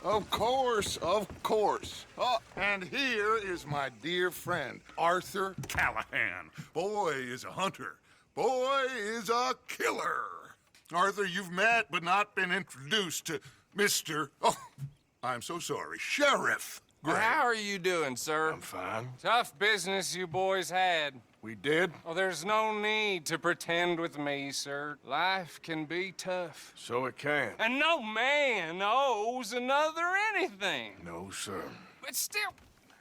Of course, of course. Oh, and here is my dear friend, Arthur Callahan. Boy is a hunter. Boy is a killer. Arthur, you've met but not been introduced to Mr. Oh, I'm so sorry, Sheriff Gray. How are you doing, sir? I'm fine. Tough business you boys had. We did? Oh, there's no need to pretend with me, sir. Life can be tough. So it can. And no man owes another anything. No, sir. But still,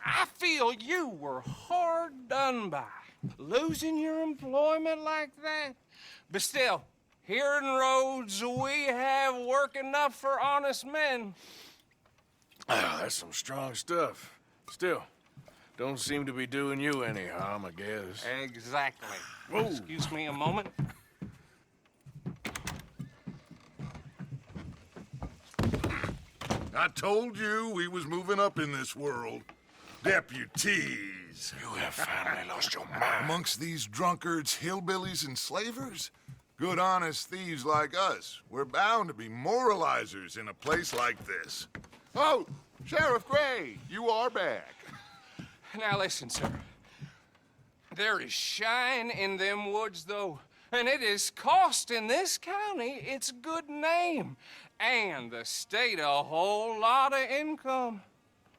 I feel you were hard done by. Losing your employment like that. But still, here in Rhodes, we have work enough for honest men. Ah, that's some strong stuff. Still, don't seem to be doing you any harm, I guess. Exactly. Whoa. Excuse me a moment. I told you we was moving up in this world. Deputies. You have finally lost your mind. Amongst these drunkards, hillbillies, and slavers? Good honest thieves like us. We're bound to be moralizers in a place like this. Oh, Sheriff Gray, you are back. Now listen, sir. There is shine in them woods, though, and it is costing this county its good name and the state a whole lot of income.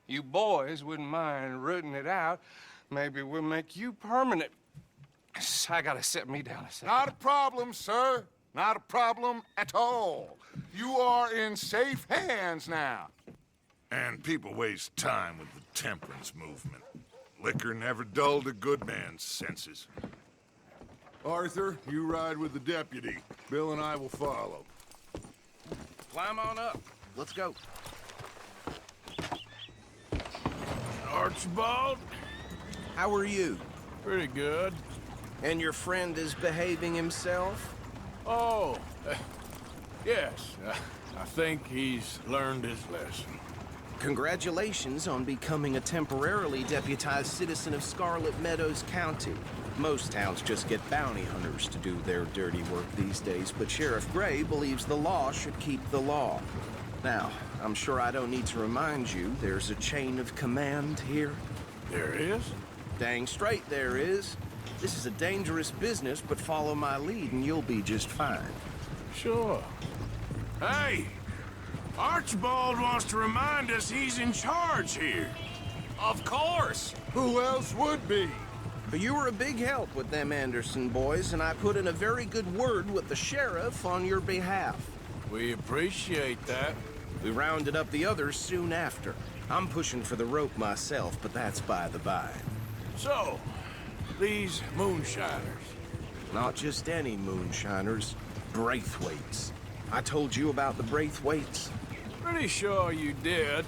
You boys wouldn't mind rooting it out. Maybe we'll make you permanent. I gotta set me down a second. Not a problem, sir. Not a problem at all. You are in safe hands now. And people waste time with the temperance movement. Liquor never dulled a good man's senses. Arthur, you ride with the deputy. Bill and I will follow. Climb on up. Let's go. Archibald? How are you? Pretty good. And your friend is behaving himself? Oh, yes. I think he's learned his lesson. Congratulations on becoming a temporarily deputized citizen of Scarlet Meadows County. Most towns just get bounty hunters to do their dirty work these days, but Sheriff Gray believes the law should keep the law. Now, I'm sure I don't need to remind you, there's a chain of command here. There is? Dang straight there is. This is a dangerous business, but follow my lead and you'll be just fine. Sure. Hey! Archibald wants to remind us he's in charge here. Of course. Who else would be? But you were a big help with them Anderson boys, and I put in a very good word with the sheriff on your behalf. We appreciate that. We rounded up the others soon after. I'm pushing for the rope myself, but that's by the by. So, these moonshiners. Not just any moonshiners, Braithwaites. I told you about the Braithwaites. Pretty sure you did.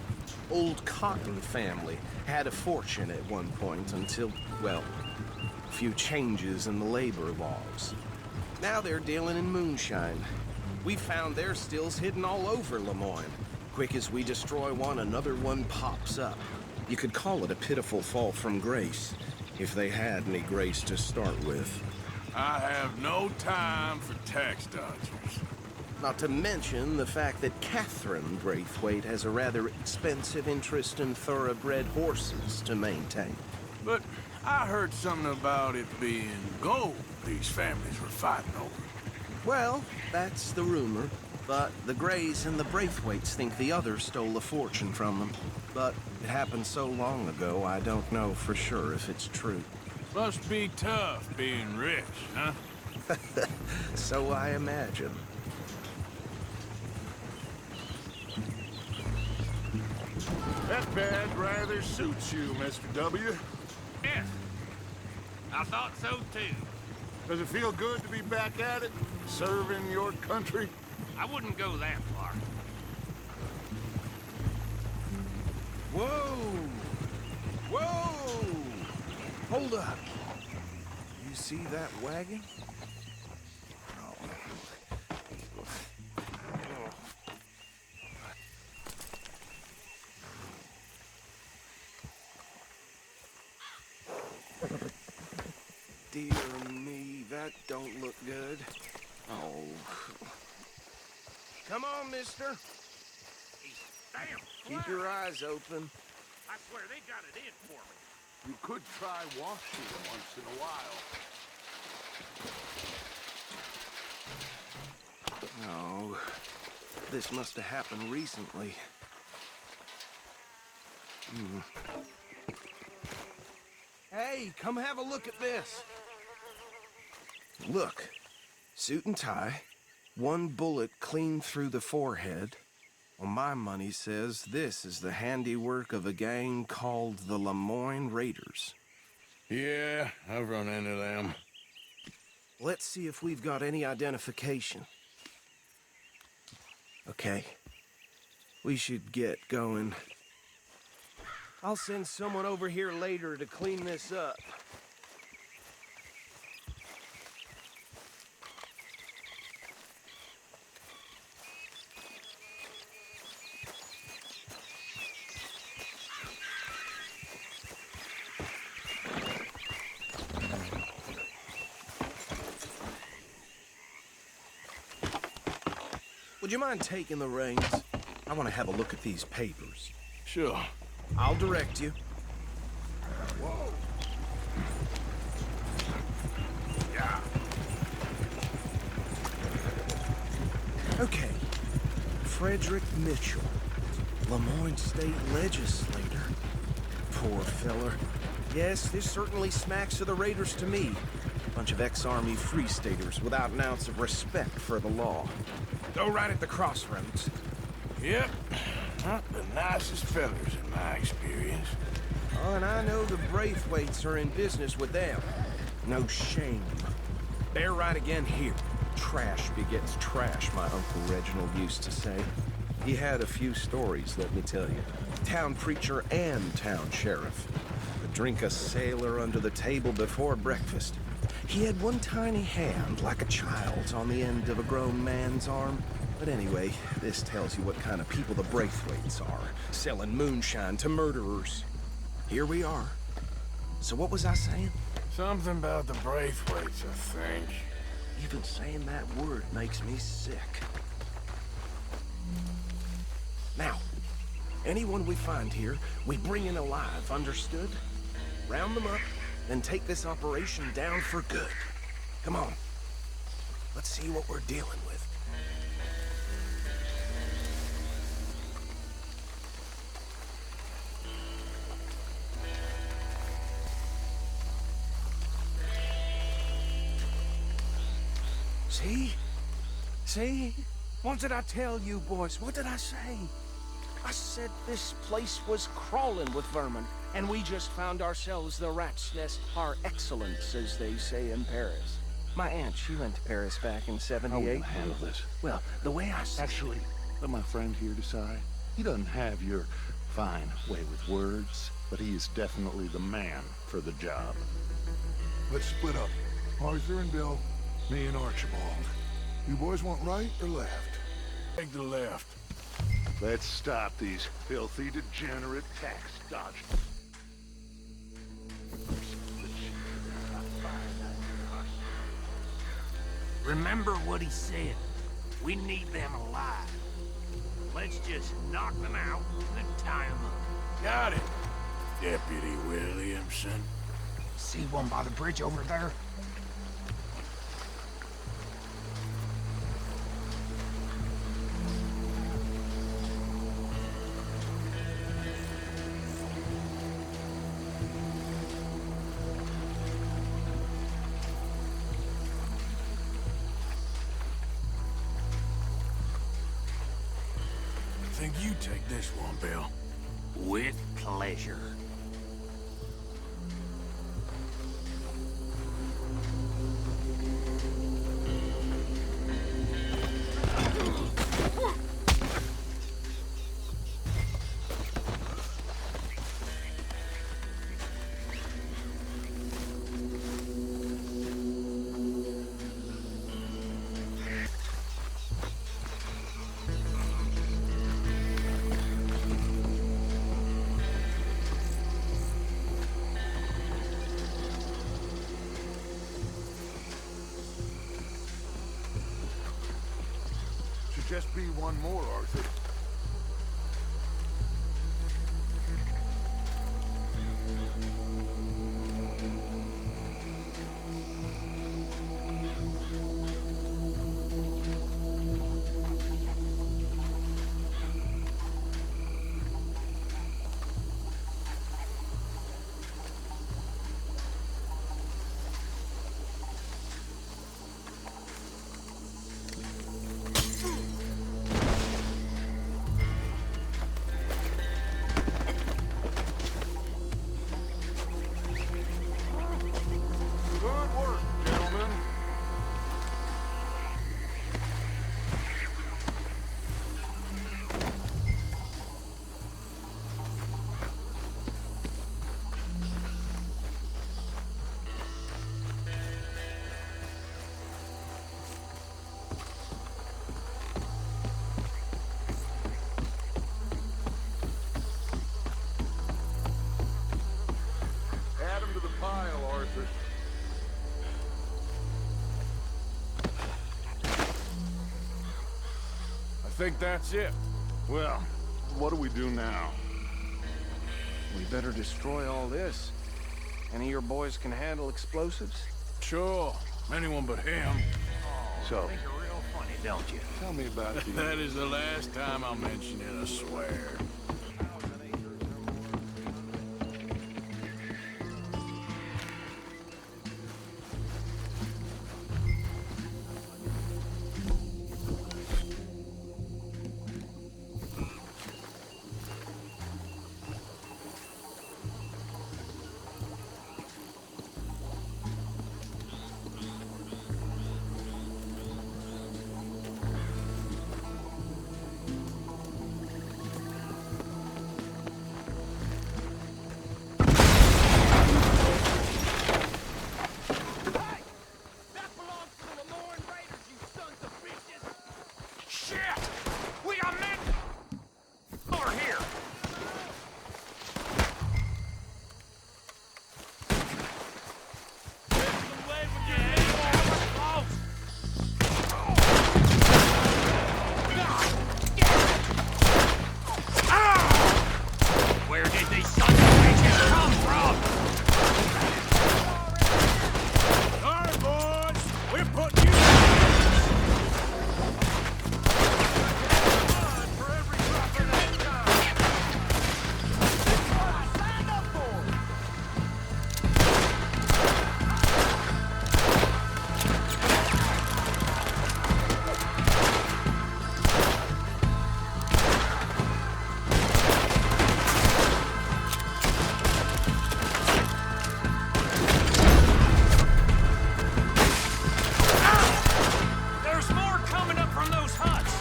Old Cotton family had a fortune at one point until, well, a few changes in the labor laws. Now they're dealing in moonshine. We found their stills hidden all over Lemoyne. Quick as we destroy one, another one pops up. You could call it a pitiful fall from grace, if they had any grace to start with. I have no time for tax dodgers. Not to mention the fact that Catherine Braithwaite has a rather expensive interest in thoroughbred horses to maintain. But I heard something about it being gold these families were fighting over. Well, that's the rumor. But the Grays and the Braithwaites think the other stole a fortune from them. But it happened so long ago, I don't know for sure if it's true. Must be tough being rich, huh? So I imagine. That badge rather suits you, Mr. W. Yes, I thought so too. Does it feel good to be back at it, serving your country? I wouldn't go that far. Whoa! Whoa! Hold up. You see that wagon? Dear me, that don't look good. Oh. Come on, mister. Damn Keep your eyes open. I swear they got it in for me. You could try washing once in a while. Oh, this must have happened recently. Hey, come have a look at this. Look, suit and tie, one bullet clean through the forehead. Well, my money says this is the handiwork of a gang called the Lemoyne Raiders. Yeah, I've run into them. Let's see if we've got any identification. Okay. We should get going. I'll send someone over here later to clean this up. Would you mind taking the reins? I want to have a look at these papers. Sure. I'll direct you. Whoa! Yeah. Okay. Frederick Mitchell, Lemoyne State Legislator. Poor feller. Yes, this certainly smacks of the Raiders to me. Bunch of ex-Army Free Staters without an ounce of respect for the law. Go right at the crossroads. Yep. Not the nicest fellers in my experience. Oh, and I know the Braithwaites are in business with them. No shame. Bear right again here. Trash begets trash, my Uncle Reginald used to say. He had a few stories, let me tell you. Town preacher and town sheriff. Would drink a sailor under the table before breakfast. He had one tiny hand, like a child's, on the end of a grown man's arm. But anyway, this tells you what kind of people the Braithwaites are, selling moonshine to murderers. Here we are. So what was I saying? Something about the Braithwaites, I think. Even saying that word makes me sick. Now, anyone we find here, we bring in alive, understood? Round them up, then take this operation down for good. Come on. Let's see what we're dealing with. See? See? What did I tell you, boys? What did I say? I said this place was crawling with vermin, and we just found ourselves the rat's nest par excellence, as they say in Paris. My aunt, she went to Paris back in '78. How are we gonna handle this? Well, the way I see Actually, let my friend here decide. He doesn't have your fine way with words, but he is definitely the man for the job. Let's split up. Arthur and Bill, me and Archibald. You boys want right or left? Take the left. Let's stop these filthy, degenerate tax dodgers. Remember what he said. We need them alive. Let's just knock them out and tie them up. Got it, Deputy Williamson. See one by the bridge over there? I think you take this one, Bill. With pleasure. Should just be one more, Arthur. think that's it. Well, what do we do now? We better destroy all this. Any of your boys can handle explosives? Sure, anyone but him. So, Think you're real funny, don't you? tell me about the... That is the last time I'll mention it, I swear. Where did these sons of bitches come from? All right, boys, we're putting you There's more coming up from those huts.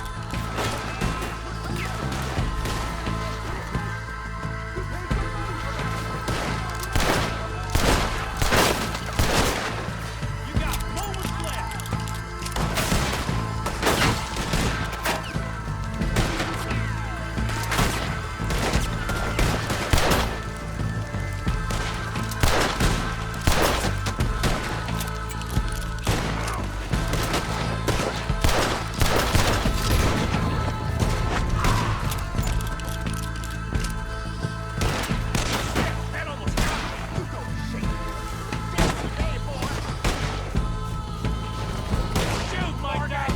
You got moments left. That almost got me. You go shake it. Hey, boy. Shoot, my guy.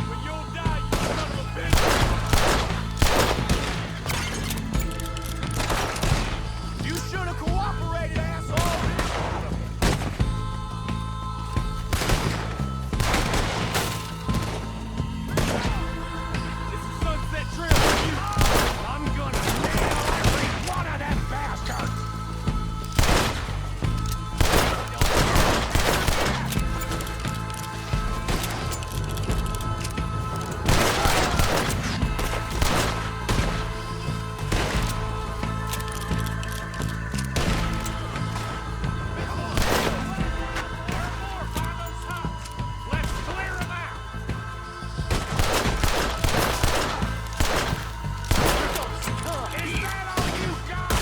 But you'll die, you son of a bitch. You should have cooperated, asshole. It's a sunset trail for you. I'm gonna nail every one of them bastards. Let's clear 'em out. Is that all you got?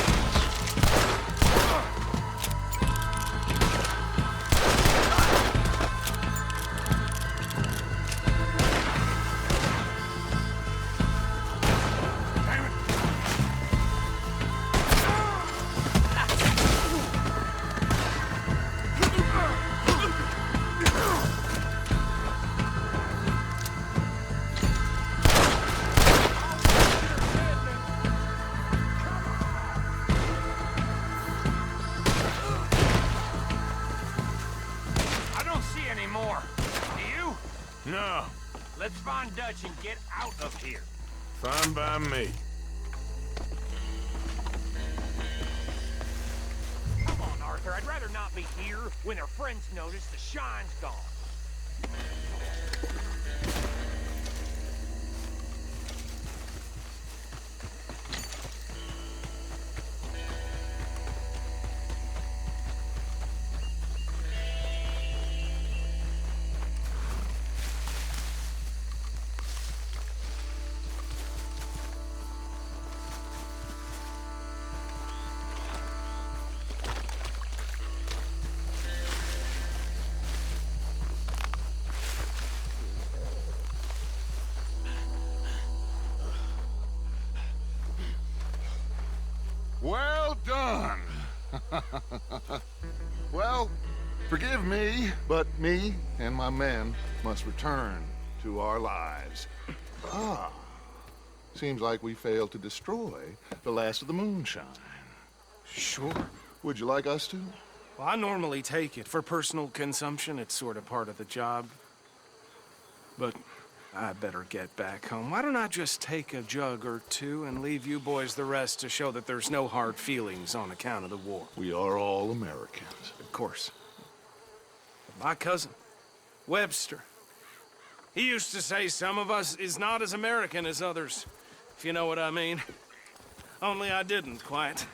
I don't see any more. Do you? No, Let's find Dutch and get out of here. fine by me. Come on, Arthur. I'd rather not be here when their friends notice the shine's gone. Well, forgive me, but me and my men must return to our lives. Ah, seems like we failed to destroy the last of the moonshine. Sure. Would you like us to? Well, I normally take it. For personal consumption, it's sort of part of the job. But I better get back home. Why don't I just take a jug or two and leave you boys the rest to show that there's no hard feelings on account of the war? We are all Americans. Of course. But my cousin, Webster, he used to say some of us is not as American as others, if you know what I mean. Only I didn't quite.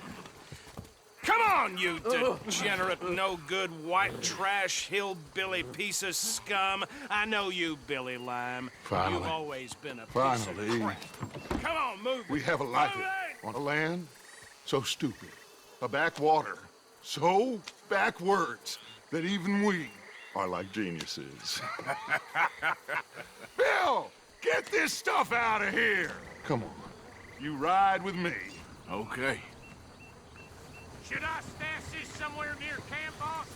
Come on, you degenerate, no-good, white trash, hillbilly piece of scum. I know you, Billy Lime. Finally. You've always been a piece Finally. of crap. Come on, move it. We have a life Move it! on a land so stupid, a backwater so backwards that even we are like geniuses. Bill, get this stuff out of here. Come on, you ride with me. Okay. Should I stash this somewhere near camp, boss?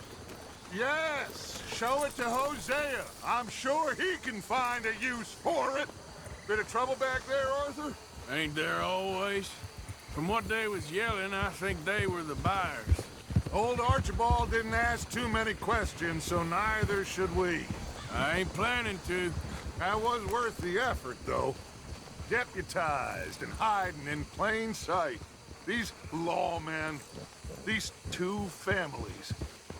Yes, show it to Hosea. I'm sure he can find a use for it. Bit of trouble back there, Arthur? Ain't there always? From what they was yelling, I think they were the buyers. Old Archibald didn't ask too many questions, so neither should we. I ain't planning to. That was worth the effort, though. Deputized and hiding in plain sight. These lawmen, these two families.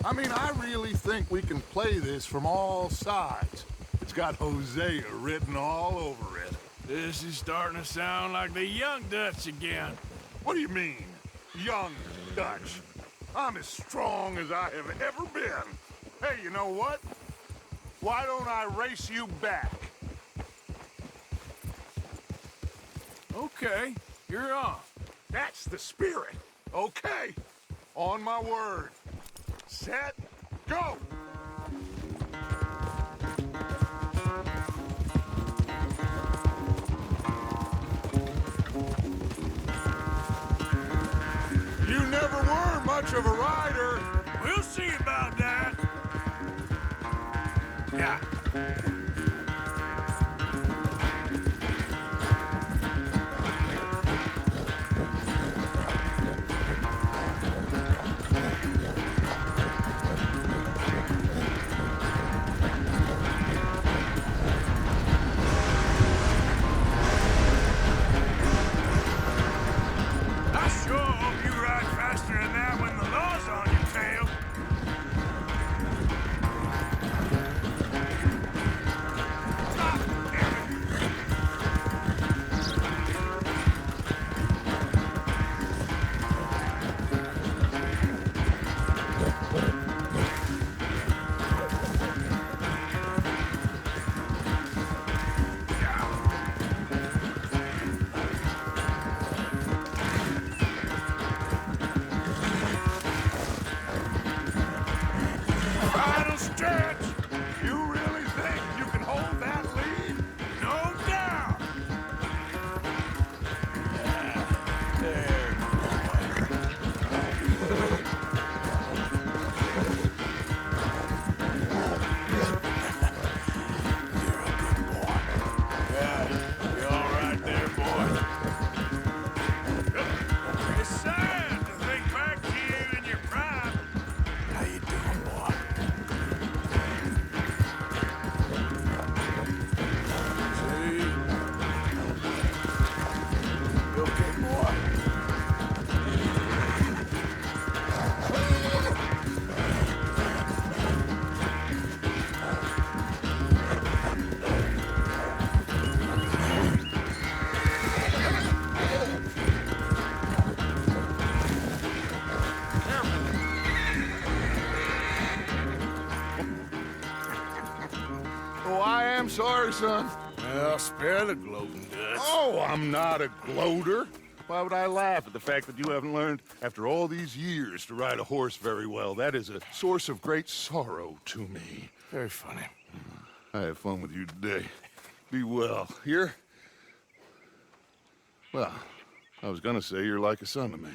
I mean, I really think we can play this from all sides. It's got Hosea written all over it. This is starting to sound like the Young Dutch again. What do you mean, young Dutch? I'm as strong as I have ever been. Hey, you know what? Why don't I race you back? Okay, you're on. That's the spirit. Okay. On my word. Set, go! You never were much of a rider. We'll see about that. Yeah. I sure hope you ride faster than that when the law's on your tail. Final stretch. You really think you can hold that lead? No doubt. You're all right there, boy. It's sad to think back to you in your prime. How you doing, boy? See? You okay, boy? Oh, I am sorry, son. Well, spare the gloating, Dutch. Oh, I'm not a gloater. Why would I laugh at the fact that you haven't learned, after all these years, to ride a horse very well? That is a source of great sorrow to me. Very funny. I had fun with you today. Be well. Here? Well, I was gonna say you're like a son to me.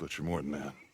but you're more than that.